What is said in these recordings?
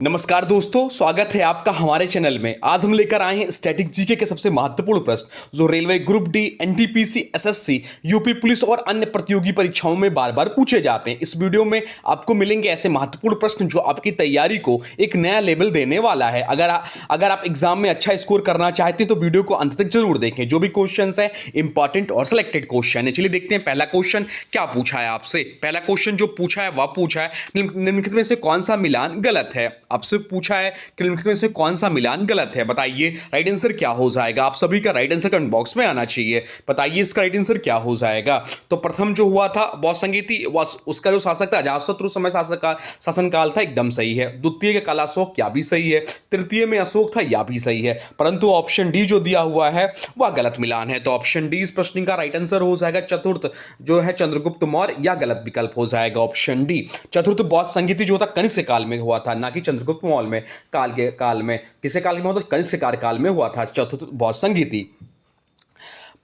नमस्कार दोस्तों, स्वागत है आपका हमारे चैनल में। आज हम लेकर आए हैं स्टैटिक जीके के सबसे महत्वपूर्ण प्रश्न जो railway group D, NTPC, SSC, UP police और अन्य प्रतियोगी परीक्षाओं में बार बार पूछे जाते हैं। इस वीडियो में आपको मिलेंगे ऐसे महत्वपूर्ण प्रश्न जो आपकी तैयारी को एक नया लेवल देने वाला है। अगर आप एग्जाम में अच्छा स्कोर करना चाहते हैं तो वीडियो को अंत तक जरूर देखें। जो भी क्वेश्चन है इंपॉर्टेंट और सिलेक्टेड क्वेश्चन है। चलिए देखते हैं पहला क्वेश्चन क्या पूछा है आपसे। पहला क्वेश्चन जो पूछा है वह पूछा है निम्नलिखित में से कौन सा मिलान गलत है। आपसे पूछा है कि निम्नलिखित में से कौन सा मिलान गलत है, बताइए राइट आंसर क्या हो जाएगा। आप सभी का राइट आंसर कमेंट बॉक्स में आना चाहिए। बताइए इसका राइट आंसर क्या हो जाएगा। तो प्रथम जो हुआ था बौद्धसंगीति, उसका जो शासक था अजातशत्रु समय शासनकाल था, एकदम सही है। द्वितीय के कालाशोक, या भी सही है। तृतीय में अशोक था, या भी सही है। परंतु ऑप्शन डी जो दिया हुआ है वह गलत मिलान है। तो ऑप्शन डी इस प्रश्न का राइट आंसर हो जाएगा। चतुर्थ जो है चंद्रगुप्त मौर्य, या गलत विकल्प हो जाएगा ऑप्शन डी। चतुर्थ बौद्ध संगीति जो था कनिष्क काल में हुआ था, ना कि चंद्रगुप्त मौर्य में काल में। किसे काल में हुआ था? कनिष्क काल में हुआ था चतुर्थ बौद्ध संगीति।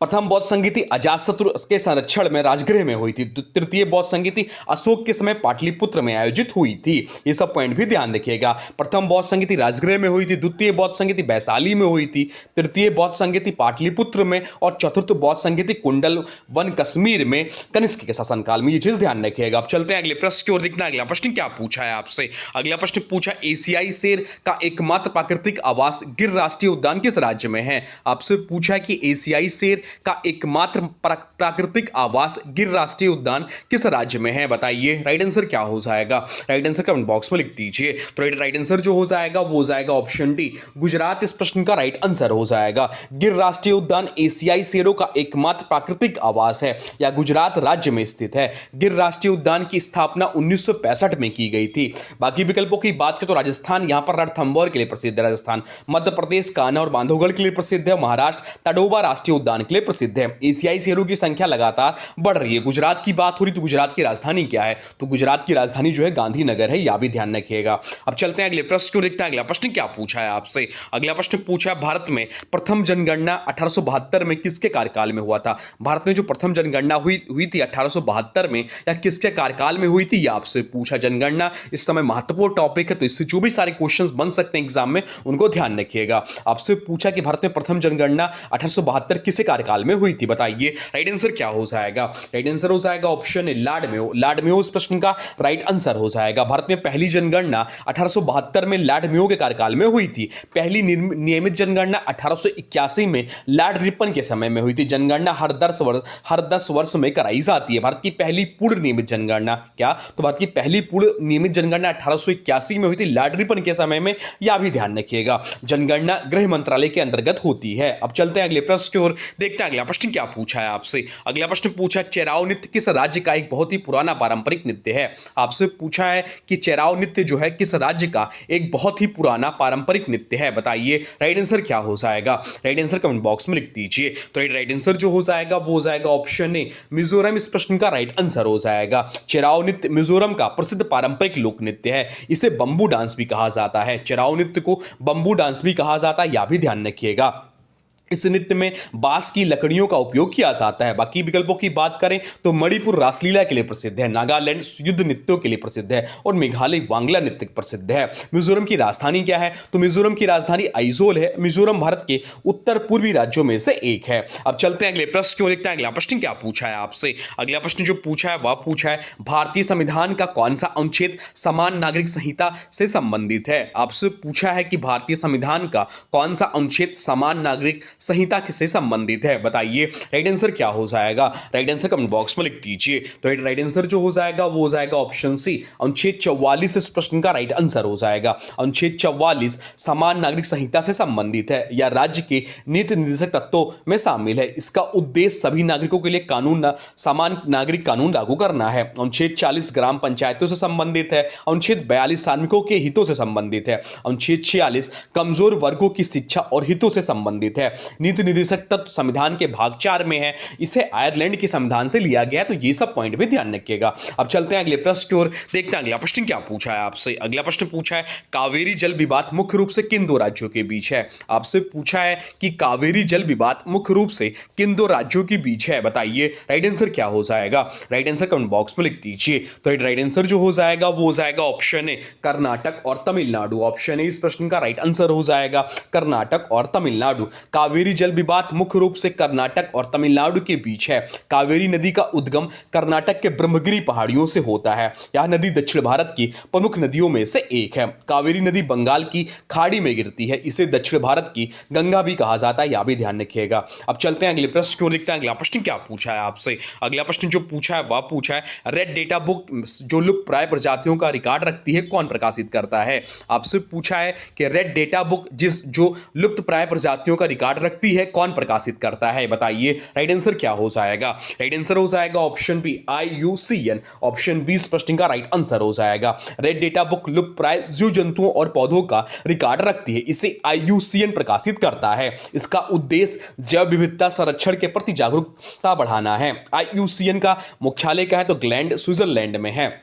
प्रथम बौद्ध संगीति अजातशत्रु के संरक्षण में राजगृह में हुई थी। तृतीय बौद्ध संगीति अशोक के समय पाटलिपुत्र में आयोजित हुई थी। ये सब पॉइंट भी ध्यान रखिएगा। प्रथम बौद्ध संगीति राजगृह में हुई थी, द्वितीय बौद्ध संगीति वैशाली में हुई थी, तृतीय बौद्ध संगीति पाटलिपुत्र में और चतुर्थ बौद्ध संगीति कुंडल वन कश्मीर में कनिष्क के शासनकाल में। ये चीज ध्यान रखिएगा। अब चलते हैं अगले प्रश्न की ओर। देखना अगला प्रश्न क्या पूछा है आपसे। अगला प्रश्न पूछा एशियाई शेर का एकमात्र प्राकृतिक आवास गिर राष्ट्रीय उद्यान किस राज्य में है। आपसे पूछा है कि एशियाई शेर का एकमात्र प्राकृतिक आवास गिर राष्ट्रीय उद्यान किस राज्य में है, बताइए राइट आंसर क्या हो जाएगा। राइट आंसर कमेंट बॉक्स में लिख दीजिए। तो राइट आंसर जो हो जाएगा वो हो जाएगा ऑप्शन डी, गुजरात। इस प्रश्न का राइट आंसर हो जाएगा। गिर राष्ट्रीय उद्यान एशियाई शेरों का एकमात्र प्राकृतिक आवास है या गुजरात राज्य में स्थित है। गिर राष्ट्रीय उद्यान की स्थापना 1965 में की गई थी। बाकी विकल्पों की बात करें तो राजस्थान यहां पर रणथंभौर के लिए प्रसिद्ध है, राजस्थान। मध्य प्रदेश कान्हा और बांधवगढ़ के लिए प्रसिद्ध है। महाराष्ट्र तडोबा राष्ट्रीय उद्यान के लिए प्रसिद्ध है। एशियाई शेरों की संख्या लगातार बढ़ रही है। गुजरात की बात हो रही तो गुजरात की राजधानी क्या है? तो गुजरात की राजधानी जो है गांधीनगर है, यह भी ध्यान रखिएगा। अब चलते हैं अगले प्रश्न को देखते हैं। अगला प्रश्न क्या पूछा है आपसे। अगला प्रश्न पूछा है भारत में प्रथम जनगणना 1872 में किसके कार्यकाल में हुआ था। भारत में जो प्रथम जनगणना हुई थी 1872 में, या किसके कार्यकाल में हुई थी, यह आपसे पूछा। जनगणना इस समय महत्वपूर्ण टॉपिक है, तो इससे जो भी सारे क्वेश्चंस बन सकते हैं एग्जाम में उनको ध्यान रखिएगा। आपसे पूछा कि भारत में प्रथम जनगणना 1872 किसके कार्यकाल में हुई थी, बताइए राइट आंसर क्या हो जाएगा। राइट आंसर हो जाएगा option A, Lord Mayo. Lord Mayo इस प्रश्न का राइट आंसर हो जाएगा। भारत में पहली जनगणना 1872 में लॉर्ड मेयो के कार्यकाल में हुई थी। पहली नियमित जनगणना 1881 में लॉर्ड रिपन के समय में हुई थी। जनगणना हर 10 वर्ष में कराई जाती है। भारत की पहली पूर्ण नियमित जनगणना क्या? तो भारत की पहली पूर्ण नियमित जनगणना 1881 में हुई थी लॉर्ड रिपन के समय में, यह भी ध्यान रखिएगा। जनगणना गृह मंत्रालय के अंतर्गत होती है। अब चलते हैं अगले प्रश्न की ओर। देखते हैं अगला प्रश्न क्या पूछा है आपसे। अगला प्रश्न पूछा चेराव नृत्य किस राज्य का एक बहुत ही पुराना पारंपरिक नृत्य है। आपसे पूछा है कि चेराव नृत्य जो है किस राज्य का एक बहुत ही पुराना पारंपरिक नृत्य है, बताइए राइट आंसर क्या हो जाएगा। राइट आंसर कमेंट बॉक्स में लिख दीजिए। तो राइट आंसर जो हो जाएगा वो हो जाएगा ऑप्शन ए, मिजोरम। इस प्रश्न का राइट आंसर हो जाएगा। चेराव नृत्य मिजोरम का प्रसिद्ध पारंपरिक लोक नृत्य है। इसे बंबू डांस भी कहा जाता है। चेराव नृत्य को बंबू डांस भी कहा जाता है, यह भी ध्यान रखिएगा। इस नृत्य में बांस की लकड़ियों का उपयोग किया जाता है। बाकी विकल्पों की बात करें तो मणिपुर रासलीला के लिए प्रसिद्ध है, नागालैंड युद्ध नृत्यों के लिए प्रसिद्ध है और मेघालय वांगला नृत्य प्रसिद्ध है। मिजोरम की राजधानी क्या है? तो मिजोरम की राजधानी आइजोल है। मिजोरम भारत के उत्तर पूर्वी राज्यों में से एक है। अब चलते हैं अगले प्रश्न को देखते हैं। अगला प्रश्न क्या पूछा है आपसे। अगला प्रश्न जो पूछा है वह पूछा है भारतीय संविधान का कौन सा अनुच्छेद समान नागरिक संहिता से संबंधित है। आपसे पूछा है कि भारतीय संविधान का कौन सा अनुच्छेद समान नागरिक संहिता से संबंधित है, बताइए राइट आंसर क्या हो जाएगा। राइट आंसर कमेंट बॉक्स में लिख दीजिए। तो राइट आंसर जो हो जाएगा वो हो जाएगा ऑप्शन सी, अनुच्छेद 44 इस प्रश्न का राइट आंसर हो जाएगा। अनुच्छेद 44 समान नागरिक संहिता से संबंधित है या राज्य के नीति निर्देशक तत्वों में शामिल है। इसका उद्देश्य सभी नागरिकों के लिए समान नागरिक कानून लागू करना है। अनुच्छेद 40 ग्राम पंचायतों से संबंधित है। अनुच्छेद 42 श्रमिकों के हितों से संबंधित है। अनुच्छेद 46 कमजोर वर्गों की शिक्षा और हितों से संबंधित है। नीति निदेशक तत्व संविधान के भाग 4 में है, इसे आयरलैंड के संविधान से लिया गया है। तो ये सब पॉइंट भी ध्यान रखिएगा। अब चलते हैं अगले प्रश्न की ओर, देखते हैं अगला प्रश्न क्या पूछा है आपसे। अगला प्रश्न पूछा है कावेरी जल विवाद मुख्य रूप से किन दो राज्यों के बीच है। आपसे पूछा है कि कावेरी जल विवाद मुख्य रूप से किन दो राज्यों के बीच है, बताइए राइट आंसर क्या हो जाएगा। राइट आंसर कमेंट बॉक्स में लिख दीजिए। तो राइट आंसर जो हो जाएगा वो हो जाएगा ऑप्शन ए कर्नाटक और तमिलनाडु। ऑप्शन ए इस प्रश्न का राइट आंसर हो जाएगा, कर्नाटक और तमिलनाडु। कावेरी जल विवाद मुख्य रूप से कर्नाटक और तमिलनाडु के बीच है। कावेरी नदी का उद्गम कर्नाटक के ब्रह्मगिरी पहाड़ियों से होता है। यह नदी दक्षिण भारत की प्रमुख नदियों में से एक है। कावेरी नदी बंगाल की खाड़ी में गिरती है, इसे दक्षिण भारत की गंगा भी कहा जाता है, यह भी ध्यान रखिएगा। अब चलते हैं अगले प्रश्न को, देखते हैं अगला प्रश्न क्या पूछा है आपसे। अगला प्रश्न जो पूछा है वह पूछा है रेड डेटा बुक जो लुप्त प्राय प्रजातियों का रिकॉर्ड रखती है कौन प्रकाशित करता है। आपसे पूछा है कि रेड डेटा बुक जो लुप्त प्राय प्रजातियों का रिकॉर्ड रखती है कौन प्रकाशित करता है, बताइए राइट आंसर क्या हो जाएगा। राइट आंसर हो जाएगा option B IUCN। Option B इस प्रश्न का राइट आंसर हो जाएगा। रेड डेटा बुक लुप्त प्राय जीव जंतुओं और पौधों का रिकॉर्ड रखती है, इसे IUCN प्रकाशित करता है। इसका उद्देश्य जैव विविधता संरक्षण के प्रति जागरूकता बढ़ाना है। IUCN का मुख्यालय क्या है, तो ग्लैंड स्विट्जरलैंड में है।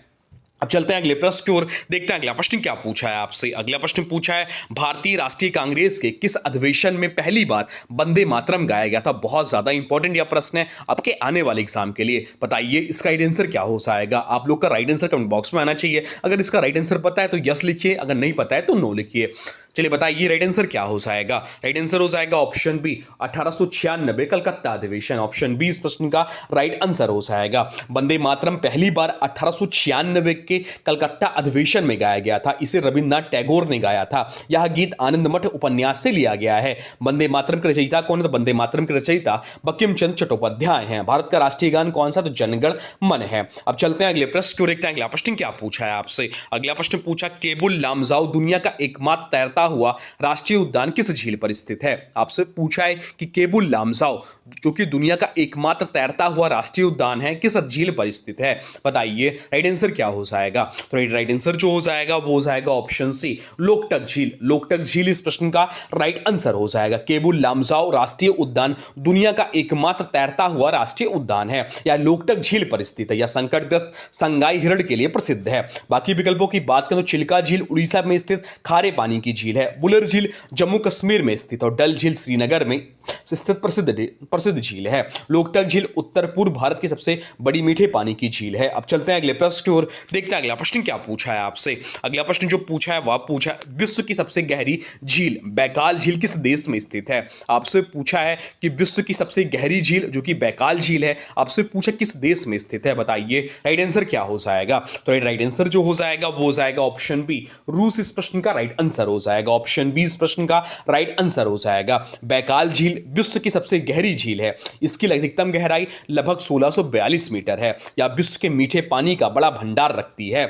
अब चलते हैं अगले प्रश्न की ओर, देखते हैं अगला प्रश्न क्या पूछा है आपसे। अगला प्रश्न पूछा है भारतीय राष्ट्रीय कांग्रेस के किस अधिवेशन में पहली बार वंदे मातरम गाया गया था। बहुत ज्यादा इंपॉर्टेंट यह प्रश्न है आपके आने वाले एग्जाम के लिए, बताइए इसका राइट आंसर क्या हो जाएगा। आप लोग का राइट आंसर कमेंट बॉक्स में आना चाहिए। अगर इसका राइट आंसर पता है तो यस लिखिए, अगर नहीं पता है तो नो लिखिए। चलिए बताइए राइट आंसर क्या हो जाएगा। राइट आंसर हो जाएगा ऑप्शन बी 1896 कलकत्ता अधिवेशन। ऑप्शन बी इस प्रश्न का राइट आंसर हो जाएगा। वंदे मातरम पहली बार 1896 के कलकत्ता अधिवेशन में गाया गया था, इसे रविन्द्रनाथ टैगोर ने गाया था। यह गीत आनंद मठ उपन्यास से लिया गया है। वंदे मातरम के रचयिता कौन है, तो वंदे मातरम के रचयिता बंकिम चंद्र चट्टोपाध्याय हैं। भारत का राष्ट्रीय गान कौन सा, तो जनगण मन है। अब चलते हैं अगले प्रश्न को, देखते हैं अगला प्रश्न क्या पूछा है आपसे। अगला प्रश्न पूछा केबुल लामजाओ दुनिया का एकमात्र तैरता हुआ राष्ट्रीय उद्यान किस झील पर स्थित है। आपसे पूछा है कि केबुल लामजाओ जो कि दुनिया का एकमात्र तैरता हुआ राष्ट्रीय उद्यान है किस झील पर स्थित है, बताइए राइट आंसर क्या हो जाएगा। तो राइट आंसर जो हो जाएगा वो हो जाएगा ऑप्शन सी लोकटक झील। लोकटक झील इस प्रश्न का राइट आंसर हो जाएगा। केबुल लामजाओ राष्ट्रीय उद्यान दुनिया का एकमात्र तैरता हुआ राष्ट्रीय उद्यान है, यह लोकटक झील पर स्थित है। यह संकटग्रस्त संगाई हिरण के लिए प्रसिद्ध है। बाकी विकल्पों की बात करें तो चिल्का झील उड़ीसा में स्थित खारे पानी की झील है, बुलर झील जम्मू कश्मीर में स्थित और डल झील श्रीनगर में स्थित प्रसिद्ध झील है। लोकटक झील उत्तर पूर्व भारत की सबसे बड़ी मीठे पानी की झील है। अब चलते हैं अगले प्रश्न की ओर, देखते हैं अगला प्रश्न क्या पूछा है आपसे। अगला प्रश्न जो पूछा है वह पूछा है विश्व की सबसे गहरी झील बैकाल झील किस देश में स्थित है। आपसे पूछा है कि विश्व की सबसे गहरी झील जो कि बैकाल झील है, आपसे पूछा किस देश में स्थित है, बताइए राइट आंसर क्या हो जाएगा। तो राइट आंसर जो हो जाएगा वो हो जाएगा ऑप्शन बी रूस इस प्रश्न का राइट आंसर हो जाएगा। ऑप्शन बी इस प्रश्न का राइट आंसर हो जाएगा। बैकाल झील विश्व की सबसे गहरी झील है। इसकी अधिकतम गहराई लगभग 1642 मीटर है। यह विश्व के मीठे पानी का बड़ा भंडार रखती है।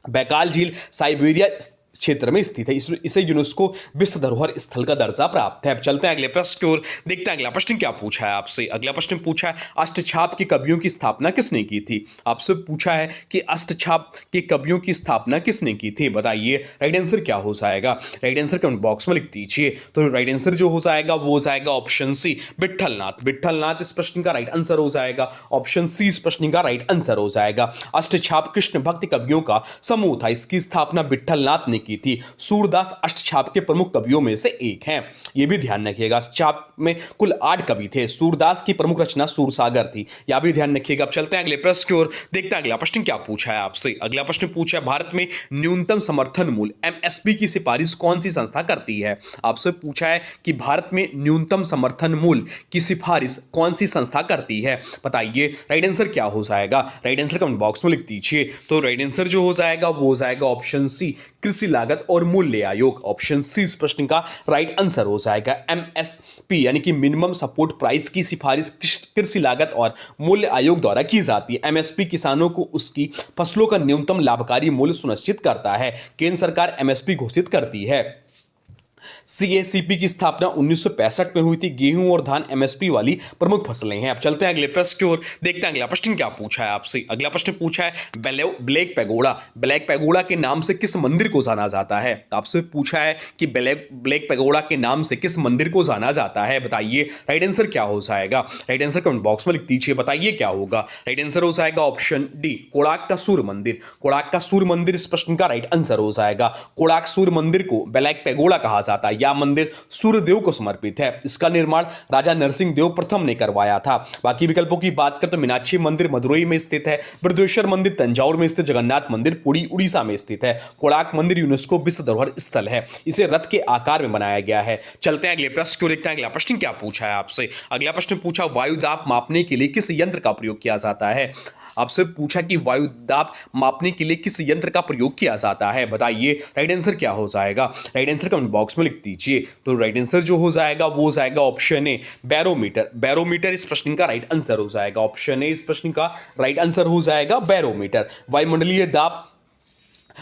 बैकाल झील साइबेरिया क्षेत्र में स्थित है। इसे यूनेस्को विश्व धरोहर स्थल का दर्जा प्राप्त है। अब चलते हैं अगले प्रश्न की ओर, देखते हैं अगला प्रश्न क्या पूछा है आपसे। अगला प्रश्न पूछा है अष्टछाप के कवियों की स्थापना किसने की थी। आपसे पूछा है कि अष्टछाप के कवियों की स्थापना किसने की थी, बताइए राइट आंसर क्या हो जाएगा। राइट आंसर कमेंट बॉक्स में लिख दीजिए। तो राइट आंसर जो हो जाएगा वो हो जाएगा ऑप्शन सी विट्ठलनाथ। विट्ठलनाथ इस प्रश्न का राइट आंसर हो जाएगा। ऑप्शन सी इस प्रश्न का राइट आंसर हो जाएगा। अष्टछाप कृष्ण भक्ति कवियों का समूह था। इसकी स्थापना विट्ठलनाथ ने की थी। सूरदास अष्टछाप के प्रमुख कवियों में से एक हैं, यह भी ध्यान रखिएगा। अष्टछाप में कुल 8 कवि थे। सूरदास की प्रमुख रचना सूरसागर थी, यह भी ध्यान रखिएगा। अब चलते हैं अगले प्रश्न की ओर, देखते हैं अगला प्रश्न क्या पूछा है आपसे। अगला प्रश्न पूछा है भारत में न्यूनतम समर्थन मूल्य MSP की सिफारिश कौन सी संस्था करती है। आपसे पूछा है कि भारत में न्यूनतम समर्थन मूल्य की सिफारिश कौन सी संस्था करती है, बताइए राइट आंसर क्या हो जाएगा। राइट आंसर कमेंट बॉक्स में लिख दीजिए। तो राइट आंसर जो हो जाएगा वो हो जाएगा ऑप्शन सी कृषि लागत और मूल्य आयोग। ऑप्शन सी इस प्रश्न का राइट आंसर हो जाएगा। MSP यानी कि मिनिमम सपोर्ट प्राइस की सिफारिश कृषि लागत और मूल्य आयोग द्वारा की जाती है। MSP किसानों को उसकी फसलों का न्यूनतम लाभकारी मूल्य सुनिश्चित करता है। केंद्र सरकार MSP घोषित करती है। सीएसीपी की स्थापना 1965 में हुई थी। गेहूं और धान एमएसपी वाली प्रमुख फसलें हैं। अब चलते हैं अगले प्रश्न की ओर, देखते हैं अगला प्रश्न क्या पूछा है आपसे। अगला प्रश्न पूछा है ब्लैक पैगोडा। ब्लैक पैगोडा के नाम से किस मंदिर को जाना जाता है? आपसे पूछा है कि ब्लैक पैगोडा के नाम से किस मंदिर को जाना जाता है, बताइए राइट आंसर क्या हो जाएगा। राइट आंसर कमेंट बॉक्स में लिख दीजिए, बताइए क्या होगा। राइट आंसर हो जाएगा ऑप्शन डी, कोणार्क का सूर्य मंदिर। कोणार्क का सूर्य मंदिर इस प्रश्न का राइट आंसर हो जाएगा। कोणार्क सूर्य मंदिर को ब्लैक पैगोडा कहा जाता है। यह मंदिर सूर्यदेव को समर्पित है। इसका निर्माण राजा नरसिंह देव प्रथम ने करवाया था। बाकी विकल्पों की बात करें तो मीनाक्षी मंदिर मदुरई में स्थित है, बृहदेश्वर मंदिर तंजावुर में स्थित, जगन्नाथ मंदिर पुरी उड़ीसा में स्थित है। कोणार्क मंदिर यूनेस्को विश्व धरोहर स्थल है। इसे रथ के आकार में बनाया गया है। चलते हैं अगले प्रश्न को, देखते हैं अगला प्रश्न क्या पूछा है आपसे। अगला प्रश्न पूछा वायु दाब मापने के लिए किस यंत्र का प्रयोग किया जाता है? आपसे पूछा कि वायु दाब मापने के लिए किस यंत्र का प्रयोग किया जाता है, बताइए राइट आंसर क्या हो जाएगा। राइट आंसर कमेंट बॉक्स में लिख दीजिए। तो राइट आंसर जो हो जाएगा वो हो जाएगा ऑप्शन ए, बैरोमीटर। बैरोमीटर इस प्रश्न का राइट आंसर हो जाएगा। ऑप्शन ए इस प्रश्न का राइट आंसर हो जाएगा बैरोमीटर। वायुमंडलीय दाब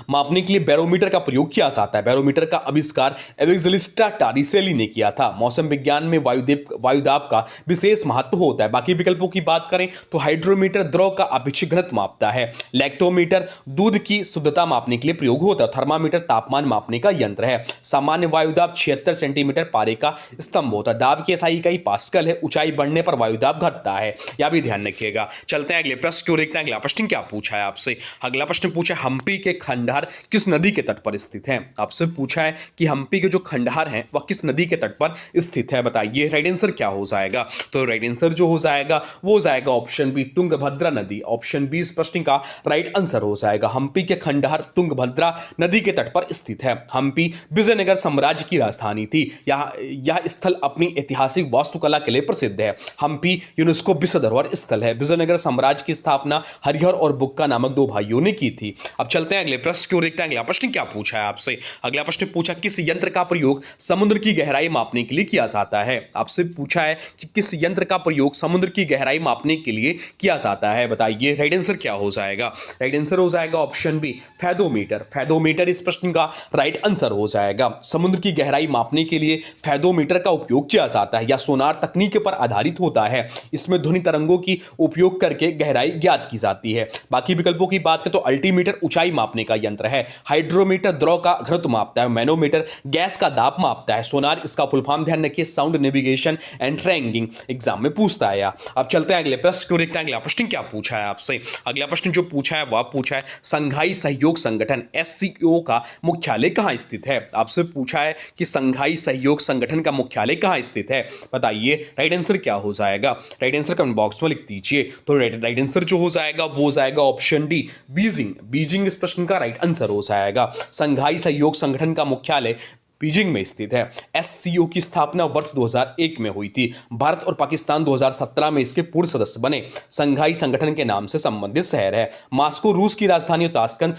मापने के लिए बैरोमीटर का प्रयोग किया जाता है। बैरोमीटर का आविष्कार एवेंजेलिस्टा टॉरिसेली ने किया था। मौसम विज्ञान में वायुदाब का विशेष महत्व होता है। बाकी विकल्पों की बात करें तो हाइड्रोमीटर द्रव का अपेक्षित घनत्व मापता है। लैक्टोमीटर दूध की शुद्धता मापने के लिए प्रयोग होता है। थर्मामीटर तापमान मापने का यंत्र है। सामान्य वायुदाब 76 सेंटीमीटर पारे का स्तंभ होता है। दाब की SI इकाई पास्कल है। ऊंचाई बढ़ने पर वायुदाब घटता है, यह भी ध्यान रखिएगा। चलते हैं अगले प्रश्न को, देखते हैं अगला प्रश्न क्या पूछा है आपसे। अगला प्रश्न पूछा हम्पी के खंडहर किस नदी के तट पर स्थित है? आपसे पूछा है कि हम्पी के जो खंडहर हैं वह किस नदी के तट पर स्थित है, बताइए राइट आंसर क्या हो जाएगा। तो राइट आंसर जो हो जाएगा वो हो जाएगा ऑप्शन बी, तुंगभद्रा नदी। ऑप्शन बी इस प्रश्न का राइट आंसर हो जाएगा। हम्पी के खंडहर तुंगभद्रा नदी के तट पर स्थित है। हम्पी विजयनगर साम्राज्य की राजधानी थी। यह स्थल अपनी ऐतिहासिक वास्तुकला के लिए प्रसिद्ध है। हम्पी यूनेस्को विश्व धरोहर स्थल है। विजयनगर साम्राज्य की स्थापना हरिहर और बुक्का नामक दो भाइयों ने की थी। अब चलते हैं अगले प्रश्न की ओर, देखते हैं अगला प्रश्न क्या पूछा है आपसे। अगला प्रश्न पूछा किस यंत्र का प्रयोग समुद्र की गहराई मापने के लिए किया जाता है? आपसे पूछा है कि किस यंत्र का प्रयोग समुद्र की गहराई मापने के लिए किया जाता है, बताइए राइट आंसर क्या हो जाएगा। राइट आंसर हो जाएगा ऑप्शन बी, फैदोमीटर। फैदोमीटर इस प्रश्न का राइट आंसर हो जाएगा। समुद्र की गहराई मापने के लिए फैदोमीटर का उपयोग किया जाता है। यह सोनार तकनीक पर आधारित होता है। इसमें ध्वनि तरंगों की उपयोग करके गहराई ज्ञात की जाती है। बाकी विकल्पों की बात करें तो अल्टीमीटर ऊंचाई मापने का यंत्र है। हाइड्रोमीटर द्रव का घनत्व मापता है। मैनोमीटर गैस का दाब मापता है। सोनार इसका फुल फॉर्म ध्यान रखिए, sound navigation and tracking, exam में पूछता है। अब चलते हैं अगले प्रश्न को, देखते हैं अगला प्रश्न क्या पूछा है आपसे। अगला प्रश्न जो पूछा है वह पूछा है संघाई सहयोग संगठन SCO का मुख्यालय कहां स्थित है? आपसे पूछा है कि संघाई सहयोग संगठन का मुख्यालय कहां स्थित है, बताइए राइट आंसर क्या हो जाएगा। राइट आंसर कमेंट बॉक्स में लिख दीजिए। तो राइट आंसर जो हो जाएगा वो हो जाएगा ऑप्शन डी, बीजिंग। बीजिंग इस प्रश्न का राइट आंसर हो जाएगा। संघाई सहयोग संगठन का मुख्यालय बीजिंग में स्थित है। SCO की स्थापना वर्ष 2001 में हुई थी। भारत और पाकिस्तान 2017 में इसके पूर्व सदस्य बने। संघाई संगठन के नाम से संबंधित शहर है। मास्को रूस की राजधानी और ताशकंद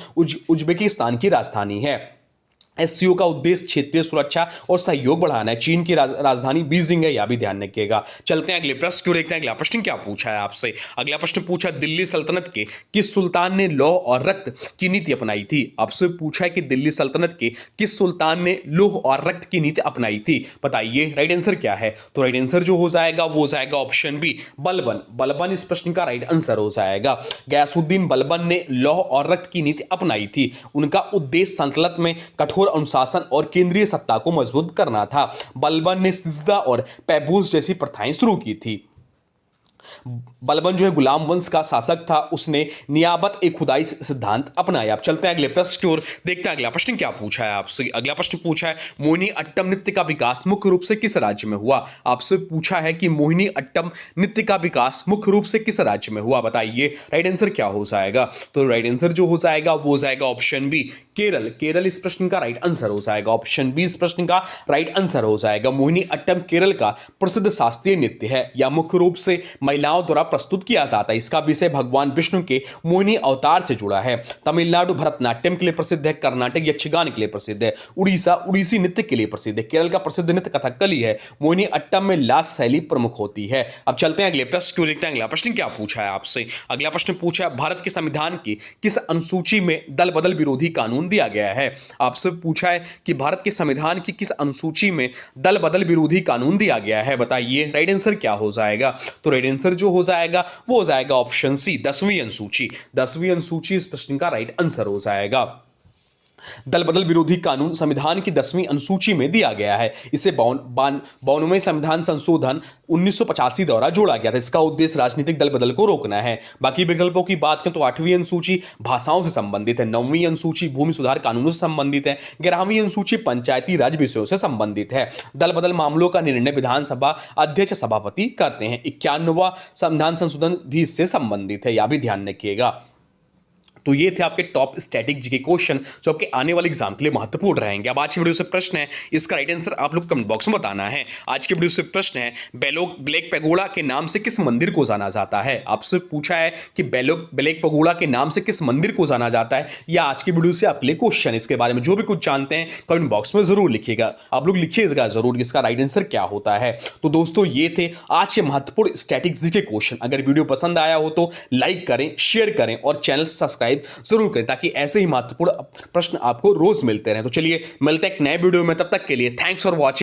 उज्बेकिस्तान की राजधानी है। SCO का उद्देश्य क्षेत्रीय सुरक्षा और सहयोग बढ़ाना है। चीन की राजधानी बीजिंग है, यह भी ध्यान रखिएगा। चलते हैं अगले प्रश्न को, देखते हैं अगला प्रश्न क्या पूछा है आपसे। अगला प्रश्न पूछा दिल्ली सल्तनत के किस सुल्तान ने लौह और रक्त की नीति अपनाई थी? आपसे पूछा है कि दिल्ली सल्तनत के किस सुल्तान ने लौह और रक्त की नीति अपनाई थी, बताइए राइट आंसर क्या है। तो राइट आंसर जो हो जाएगा वो हो जाएगा ऑप्शन बी, बलबन। बलबन इस प्रश्न का राइट आंसर हो जाएगा। गयासुद्दीन बलबन ने लौह और रक्त की नीति अपनाई थी। उनका उद्देश्य सल्तनत में कठोर अनुशासन और केंद्रीय सत्ता को मजबूत करना था। बलबन ने सिजदा और पैबूस जैसी प्रथाएं शुरू की थी। बलबन जो है गुलाम वंश का शासक था। उसने नियाबत एक खुदाई सिद्धांत अपनाया। अब चलते हैं अगले प्रश्न की ओर, देखते हैं अगला प्रश्न क्या पूछा है आपसे। अगला प्रश्न पूछा है मोहिनी अट्टम नृत्य का विकास मुख्य रूप से किस राज्य में हुआ? आपसे पूछा है कि मोहिनी अट्टम नृत्य का विकास मुख्य रूप से किस राज्य में हुआ, बताइए राइट आंसर क्या हो जाएगा। तो राइट आंसर जो हो जाएगा वो हो जाएगा ऑप्शन बी, केरल। केरल इस प्रश्न का राइट आंसर हो जाएगा। ऑप्शन बी इस प्रश्न का राइट आंसर हो जाएगा। मोहिनी अट्टम केरल का प्रसिद्ध शास्त्रीय नृत्य है। यह मुख्य रूप से महिलाओं द्वारा प्रस्तुत किया जाता है। इसका विषय भगवान विष्णु के मोहिनी अवतार से जुड़ा है। तमिलनाडु भरतनाट्यम के लिए प्रसिद्ध है। कर्नाटक यक्षगान के लिए प्रसिद्ध है। उड़ीसा उड़ीसी नृत्य के लिए प्रसिद्ध है। केरल का प्रसिद्ध नृत्य कथकली है। मोहिनी अट्टम में लास शैली प्रमुख होती है। अब चलते हैं अगले प्रश्न को, देखते हैं अगला प्रश्न क्या पूछा है आपसे। अगला प्रश्न पूछा है भारत के संविधान की किस अनुसूची में दल बदल विरोधी कानून दिया गया है। आपसे पूछा है कि भारत के संविधान की किस अनुसूची में दल बदल विरोधी कानून दिया गया है, बताइए राइट आंसर क्या हो जाएगा। तो राइट आंसर जो हो जाएगा वो हो जाएगा ऑप्शन सी, 10वीं अनुसूची। 10वीं अनुसूची इस प्रश्न का राइट आंसर हो जाएगा। दल बदल विरोधी कानून संविधान की 10वीं अनुसूची में दिया गया है। इसे 92वें संविधान संशोधन 1985 द्वारा जोड़ा गया था। इसका उद्देश्य राजनीतिक दल बदल को रोकना है। बाकी विकल्पों की बात करें तो 8वीं अनुसूची भाषाओं से संबंधित है। 9वीं अनुसूची भूमि सुधार कानूनों से संबंधित है। 11वीं अनुसूची पंचायती राज विषयों से संबंधित है। दल बदल मामलों का निर्णय विधानसभा अध्यक्ष सभापति करते हैं। 91वां संविधान संशोधन भी इससे संबंधित है, यह भी ध्यान रखिएगा। तो ये थे आपके टॉप स्टैटिक जीके क्वेश्चन जो आपके आने वाले एग्जाम के लिए महत्वपूर्ण रहेंगे। अब आज की वीडियो से प्रश्न है, इसका राइट आंसर आप लोग कमेंट बॉक्स में बताना है। आज की वीडियो से प्रश्न है ब्लैक पैगोडा के नाम से किस मंदिर को जाना जाता है। आपसे पूछा है कि ब्लैक पैगोडा के नाम से किस मंदिर को जाना जाता है। यह आज की वीडियो से आपके लिए क्वेश्चन। इसके बारे में जो भी कुछ जानते हैं कमेंट बॉक्स में जरूर लिखिएगा। आप लोग लिखिएगा जरूर इसका राइट आंसर क्या होता है। तो दोस्तों ये थे आज के महत्वपूर्ण स्टैटिक जीके क्वेश्चन। अगर वीडियो पसंद आया हो तो लाइक करें, शेयर करें और चैनल सब्सक्राइब जरूर करें ताकि ऐसे ही महत्वपूर्ण प्रश्न आपको रोज मिलते रहें। तो चलिए मिलते हैं एक नए वीडियो में, तब तक के लिए थैंक्स फॉर वॉचिंग।